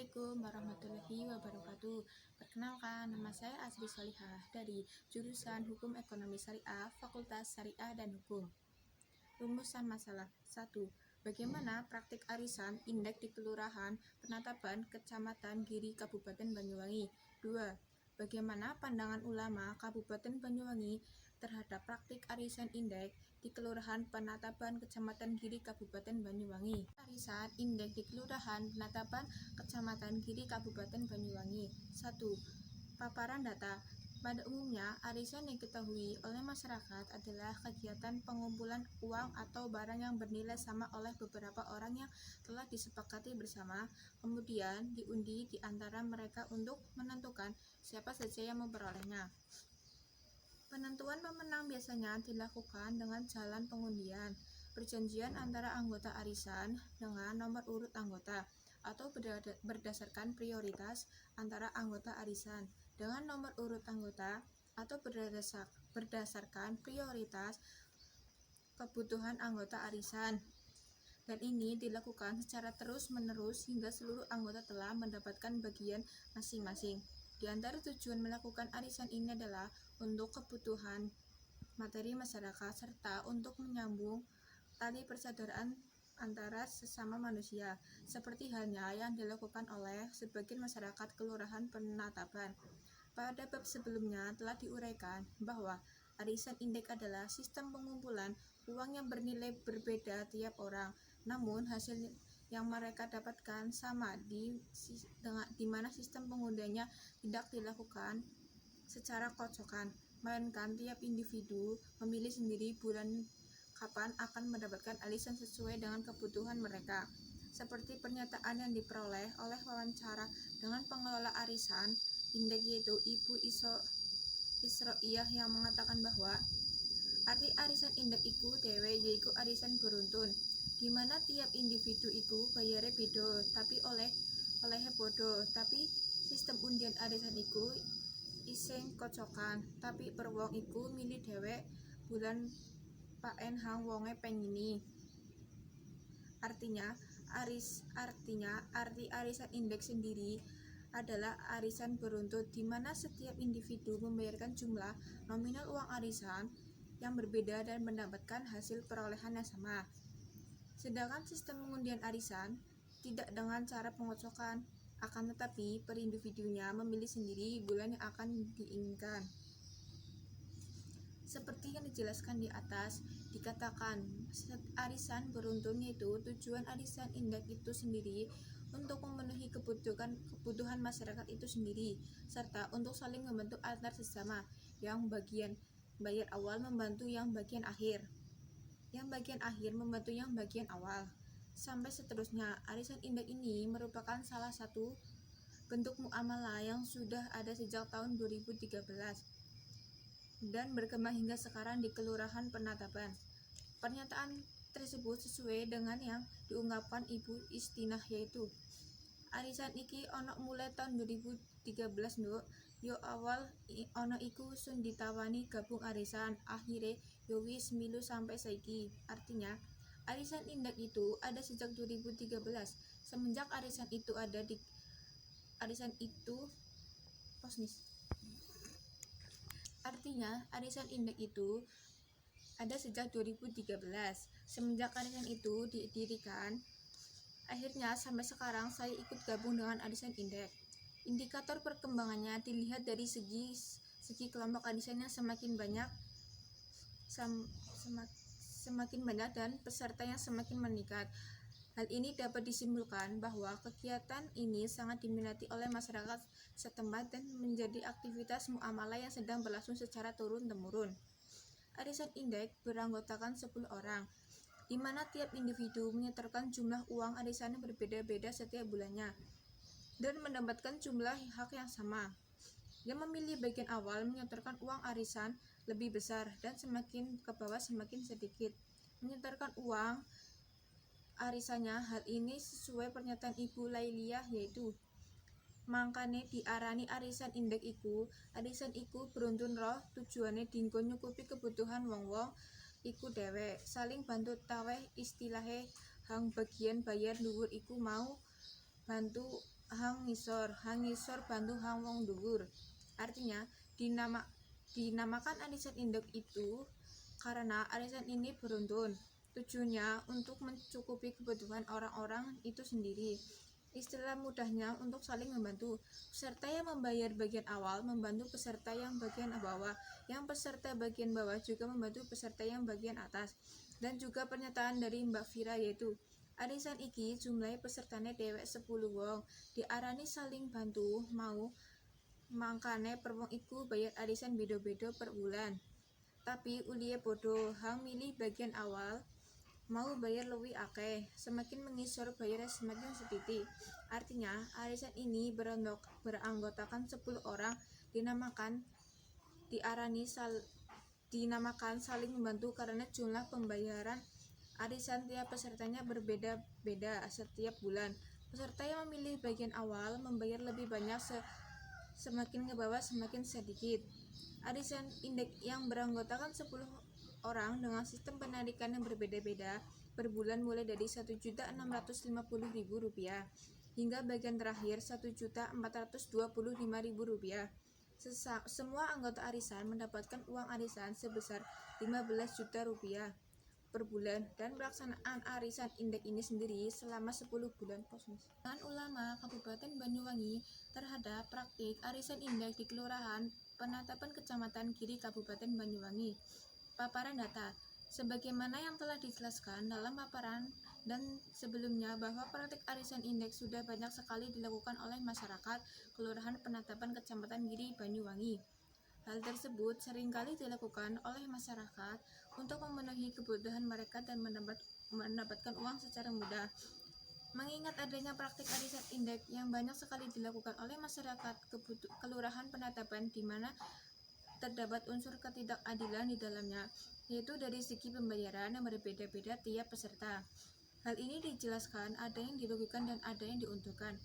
Assalamualaikum warahmatullahi wabarakatuh. Perkenalkan, nama saya Asri Solihah dari jurusan Hukum Ekonomi Syariah, Fakultas Syariah dan Hukum. Rumusan masalah 1. Bagaimana praktik arisan indeks di Kelurahan Penataban Kecamatan Giri Kabupaten Banyuwangi? 2. Bagaimana pandangan ulama Kabupaten Banyuwangi terhadap praktik arisan indeks di Kelurahan Penataban Kecamatan Giri Kabupaten Banyuwangi? Arisan indeks di Kelurahan Penataban Kecamatan Giri Kabupaten Banyuwangi. 1. Paparan data. Pada umumnya, arisan yang diketahui oleh masyarakat adalah kegiatan pengumpulan uang atau barang yang bernilai sama oleh beberapa orang yang telah disepakati bersama, kemudian diundi di antara mereka untuk menentukan siapa saja yang memperolehnya. Penentuan pemenang biasanya dilakukan dengan jalan pengundian, perjanjian antara anggota arisan dengan nomor urut anggota, atau berdasarkan prioritas antara anggota arisan dengan nomor urut anggota, atau berdasarkan prioritas kebutuhan anggota arisan. Dan ini dilakukan secara terus-menerus hingga seluruh anggota telah mendapatkan bagian masing-masing. Di antara tujuan melakukan arisan ini adalah untuk kebutuhan materi masyarakat serta untuk menyambung tali persaudaraan antara sesama manusia, seperti halnya yang dilakukan oleh sebagian masyarakat Kelurahan Penataban. Pada bab sebelumnya telah diuraikan bahwa arisan indeks adalah sistem pengumpulan uang yang bernilai berbeda tiap orang, namun hasil yang mereka dapatkan sama di mana sistem pengundiannya tidak dilakukan secara kocokan, melainkan tiap individu memilih sendiri bulan kapan akan mendapatkan arisan sesuai dengan kebutuhan mereka. Seperti pernyataan yang diperoleh oleh wawancara dengan pengelola arisan indeks, yaitu Ibu Isroiyah, yang mengatakan bahwa arti arisan indeks iku dewe yaiku arisan beruntun, di mana tiap individu iku bayare beda tapi olehnya bodo, tapi sistem undian arisan iku iseng kocokan, tapi per wong iku milih dewe bulan paen hang wonge pengini. Artinya arti arisan indeks sendiri adalah arisan beruntun, di mana setiap individu membayarkan jumlah nominal uang arisan yang berbeda dan mendapatkan hasil perolehan yang sama. Sedangkan sistem pengundian arisan tidak dengan cara pengocokan, akan tetapi per individunya memilih sendiri bulan yang akan diinginkan. Seperti yang dijelaskan di atas, dikatakan arisan beruntun, yaitu tujuan arisan indeks itu sendiri untuk memenuhi kebutuhan masyarakat itu sendiri, serta untuk saling membantu antar sesama, yang bagian bayar awal membantu yang bagian akhir membantu yang bagian awal, sampai seterusnya. Arisan indeks ini merupakan salah satu bentuk muamalah yang sudah ada sejak tahun 2013 dan berkembang hingga sekarang di Kelurahan Penataban. Pernyataan tersebut sesuai dengan yang diungkapkan Ibu Istinah, yaitu arisan iki ono mulai tahun 2013 nduk, yo awal ono iku sun ditawani gabung arisan, akhire yo wis milu sampai saiki. Artinya arisan indeks itu ada sejak 2013. Semenjak arisan itu Artinya, arisan indeks itu ada sejak 2013. Semenjak arisan itu didirikan, akhirnya sampai sekarang saya ikut gabung dengan arisan indeks. Indikator perkembangannya dilihat dari segi kelompok arisan yang semakin banyak dan peserta yang semakin meningkat. Hal ini dapat disimpulkan bahwa kegiatan ini sangat diminati oleh masyarakat setempat dan menjadi aktivitas muamalah yang sedang berlangsung secara turun-temurun. Arisan indeks beranggotakan 10 orang, di mana tiap individu menyetorkan jumlah uang arisan yang berbeda-beda setiap bulannya dan mendapatkan jumlah hak yang sama. Yang memilih bagian awal menyetorkan uang arisan lebih besar dan semakin ke bawah semakin sedikit menyetorkan uang arisannya. Hal ini sesuai pernyataan Ibu Lailiyah, yaitu mangkane diarani arisan indeks iku. Arisan iku beruntun roh, tujuane dinggo nyukupi kebutuhan wong-wong iku dhewe, saling bantu taweh istilahe hang bagian bayar dhuwur iku mau bantu hang ngisor bantu hang wong dhuwur. Artinya dinamakan arisan induk itu karena arisan ini beruntun. Tujuannya untuk mencukupi kebutuhan orang-orang itu sendiri. Istilah mudahnya untuk saling membantu. Peserta yang membayar bagian awal membantu peserta yang bagian bawah. Yang peserta bagian bawah juga membantu peserta yang bagian atas. Dan juga pernyataan dari Mbak Vira yaitu arisan iki jumlahe pesertane dhewek 10 wong. Diarani saling bantu mau mangkane per wong iku bayar arisan beda-beda per bulan. Tapi ulihe bodoh, hang milih bagian awal mau bayar lebih akeh, semakin mengisor bayarnya semakin setitik. Artinya, arisan ini beranggotakan 10 orang dinamakan saling membantu karena jumlah pembayaran arisan tiap pesertanya berbeda-beda setiap bulan. Peserta yang memilih bagian awal membayar lebih banyak semakin ke bawah semakin sedikit. Arisan indeks yang beranggotakan 10 orang dengan sistem penarikan yang berbeda-beda per bulan mulai dari Rp1.650.000 hingga bagian terakhir Rp1.425.000. Semua anggota arisan mendapatkan uang arisan sebesar Rp15 juta per bulan dan pelaksanaan arisan indeks ini sendiri selama 10 bulan. Dengan ulama Kabupaten Banyuwangi terhadap praktik arisan indeks di Kelurahan Penatapan Kecamatan Giri Kabupaten Banyuwangi. Paparan data. Sebagaimana yang telah dijelaskan dalam paparan dan sebelumnya bahwa praktik arisan indeks sudah banyak sekali dilakukan oleh masyarakat Kelurahan Penatapan Kecamatan Giri Banyuwangi. Hal tersebut seringkali dilakukan oleh masyarakat untuk memenuhi kebutuhan mereka dan mendapatkan uang secara mudah. Mengingat adanya praktik arisan indeks yang banyak sekali dilakukan oleh masyarakat Kelurahan Penatapan di mana terdapat unsur ketidakadilan di dalamnya, yaitu dari segi pembayaran yang berbeda-beda tiap peserta. Hal ini dijelaskan ada yang dirugikan dan ada yang diuntungkan.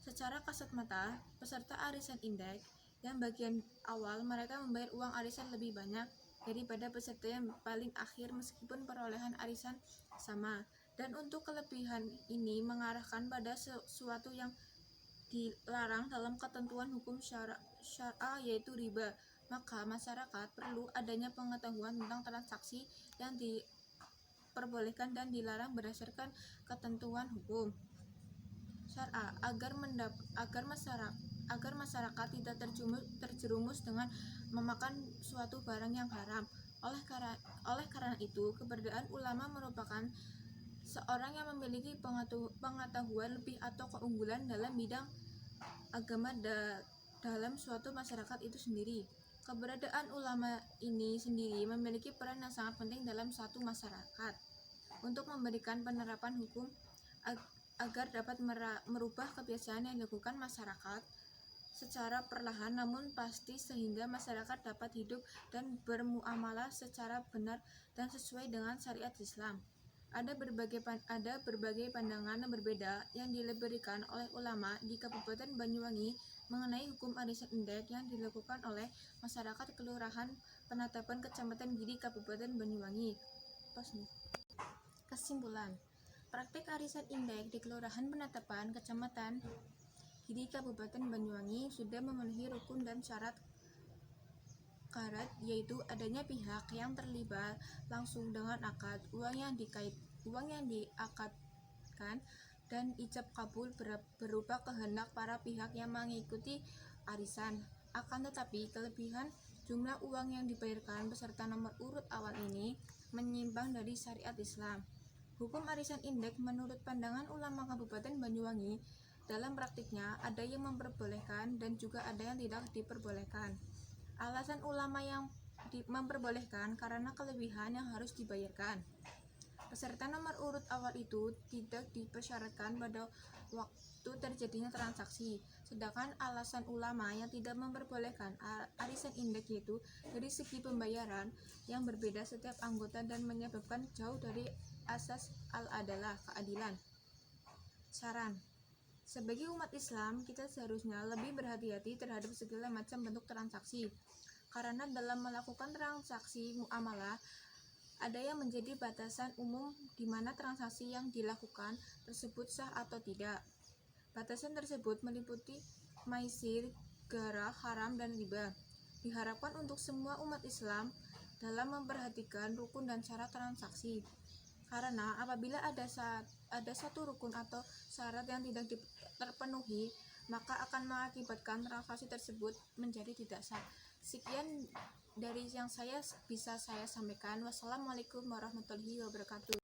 Secara kasat mata, peserta arisan indeks yang bagian awal mereka membayar uang arisan lebih banyak daripada peserta yang paling akhir meskipun perolehan arisan sama. Dan untuk kelebihan ini mengarahkan pada sesuatu yang dilarang dalam ketentuan hukum syara yaitu riba. Maka masyarakat perlu adanya pengetahuan tentang transaksi yang diperbolehkan dan dilarang berdasarkan ketentuan hukum syara agar masyarakat tidak terjerumus dengan memakan suatu barang yang haram. Oleh karena itu, keberadaan ulama merupakan seorang yang memiliki pengetahuan lebih atau keunggulan dalam bidang agama dalam suatu masyarakat itu sendiri. Keberadaan ulama ini sendiri memiliki peran yang sangat penting dalam suatu masyarakat untuk memberikan penerapan hukum agar dapat merubah kebiasaan yang dilakukan masyarakat secara perlahan namun pasti sehingga masyarakat dapat hidup dan bermuamalah secara benar dan sesuai dengan syariat Islam. Ada berbagai pandangan yang berbeda yang diberikan oleh ulama di Kabupaten Banyuwangi mengenai hukum arisan indeks yang dilakukan oleh masyarakat Kelurahan Penatapan Kecamatan Giri Kabupaten Banyuwangi. Kesimpulan, praktik arisan indeks di Kelurahan Penatapan Kecamatan Giri Kabupaten Banyuwangi sudah memenuhi rukun dan syarat yaitu adanya pihak yang terlibat langsung dengan akad, uang yang diakadkan dan ijab kabul berupa kehendak para pihak yang mengikuti arisan. Akan tetapi kelebihan jumlah uang yang dibayarkan beserta nomor urut awal ini menyimpang dari syariat Islam. Hukum arisan indeks menurut pandangan ulama Kabupaten Banyuwangi dalam praktiknya ada yang memperbolehkan dan juga ada yang tidak diperbolehkan. Alasan ulama yang memperbolehkan karena kelebihan yang harus dibayarkan. Peserta nomor urut awal itu tidak dipersyaratkan pada waktu terjadinya transaksi. Sedangkan alasan ulama yang tidak memperbolehkan arisan indeks yaitu dari segi pembayaran yang berbeda setiap anggota dan menyebabkan jauh dari asas al-adalah, keadilan. Saran: sebagai umat Islam, kita seharusnya lebih berhati-hati terhadap segala macam bentuk transaksi. Karena dalam melakukan transaksi muamalah, ada yang menjadi batasan umum di mana transaksi yang dilakukan tersebut sah atau tidak. Batasan tersebut meliputi maisir, gara, haram, dan riba. Diharapkan untuk semua umat Islam dalam memperhatikan rukun dan syarat transaksi. Karena apabila ada satu rukun atau syarat yang tidak terpenuhi, maka akan mengakibatkan transaksi tersebut menjadi tidak sah. Sekian dari yang bisa saya sampaikan. Wassalamualaikum warahmatullahi wabarakatuh.